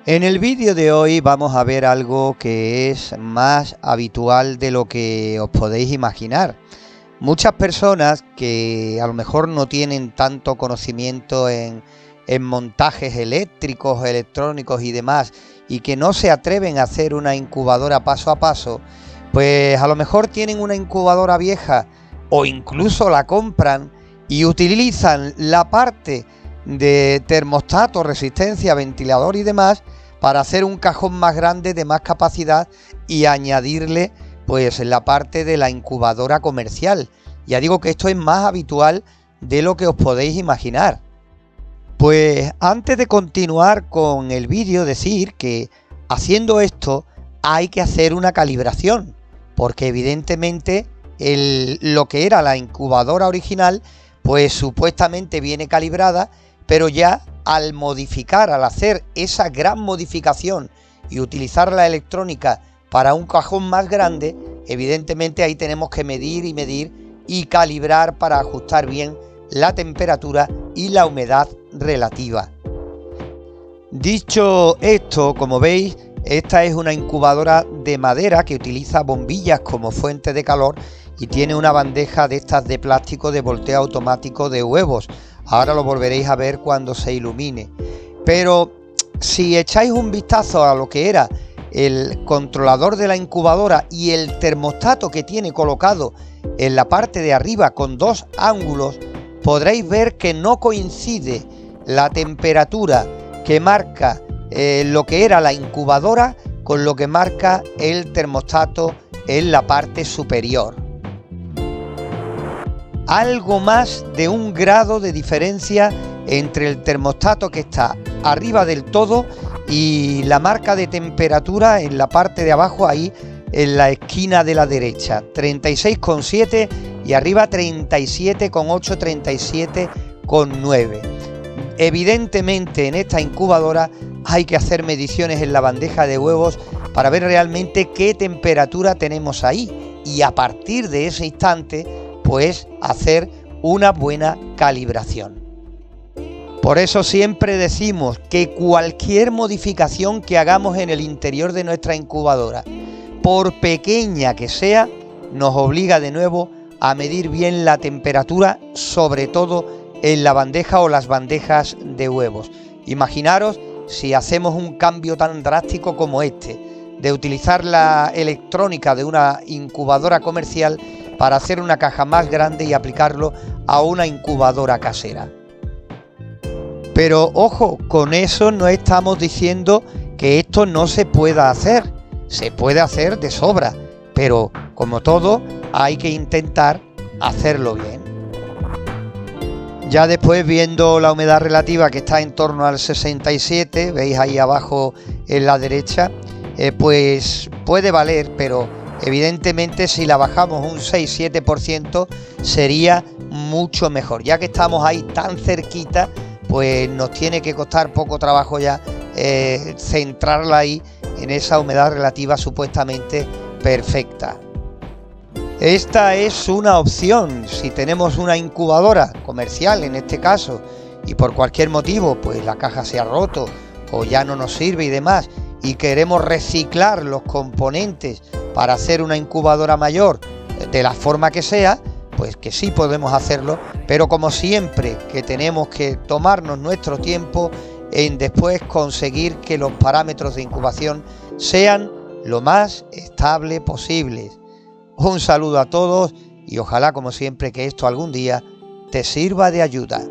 En el vídeo de hoy vamos a ver algo que es más habitual de lo que os podéis imaginar. Muchas personas que a lo mejor no tienen tanto conocimiento en montajes eléctricos, electrónicos y demás, y que no se atreven a hacer una incubadora paso a paso, pues a lo mejor tienen una incubadora vieja o incluso la compran y utilizan la parte de termostato, resistencia, ventilador y demás para hacer un cajón más grande de más capacidad y añadirle pues la parte de la incubadora comercial. Ya digo que esto es más habitual de lo que os podéis imaginar. Pues antes de continuar con el vídeo, decir que haciendo esto hay que hacer una calibración, porque evidentemente lo que era la incubadora original pues supuestamente viene calibrada, pero ya al modificar, al hacer esa gran modificación y utilizar la electrónica para un cajón más grande, evidentemente ahí tenemos que medir y calibrar para ajustar bien la temperatura y la humedad relativa. Dicho esto, como veis, esta es una incubadora de madera que utiliza bombillas como fuente de calor y tiene una bandeja de estas de plástico de volteo automático de huevos. Ahora lo volveréis a ver cuando se ilumine. Pero si echáis un vistazo a lo que era el controlador de la incubadora y el termostato que tiene colocado en la parte de arriba con dos ángulos, podréis ver que no coincide la temperatura que marca lo que era la incubadora con lo que marca el termostato en la parte superior. Algo más de 1 grado de diferencia entre el termostato que está arriba del todo y la marca de temperatura en la parte de abajo, ahí en la esquina de la derecha, 36,7 y arriba 37,8, 37,9. Evidentemente en esta incubadora hay que hacer mediciones en la bandeja de huevos para ver realmente qué temperatura tenemos ahí y a partir de ese instante pues hacer una buena calibración. Por eso siempre decimos que cualquier modificación que hagamos en el interior de nuestra incubadora, por pequeña que sea, nos obliga de nuevo a medir bien la temperatura, sobre todo en la bandeja o las bandejas de huevos. Imaginaros si hacemos un cambio tan drástico como este, de utilizar la electrónica de una incubadora comercial para hacer una caja más grande y aplicarlo a una incubadora casera. Pero ojo, con eso no estamos diciendo que esto no se pueda hacer. Se puede hacer de sobra, pero como todo hay que intentar hacerlo bien. Ya después, viendo la humedad relativa que está en torno al 67, veis ahí abajo en la derecha, pues puede valer, pero evidentemente si la bajamos un 6-7% sería mucho mejor. Ya que estamos ahí tan cerquita, pues nos tiene que costar poco trabajo ya centrarla ahí en esa humedad relativa supuestamente perfecta. Esta es una opción si tenemos una incubadora comercial en este caso y por cualquier motivo pues la caja se ha roto o ya no nos sirve y demás y queremos reciclar los componentes para hacer una incubadora mayor de la forma que sea, pues que sí podemos hacerlo, pero como siempre que tenemos que tomarnos nuestro tiempo en después conseguir que los parámetros de incubación sean lo más estable posibles. Un saludo a todos y ojalá como siempre que esto algún día te sirva de ayuda.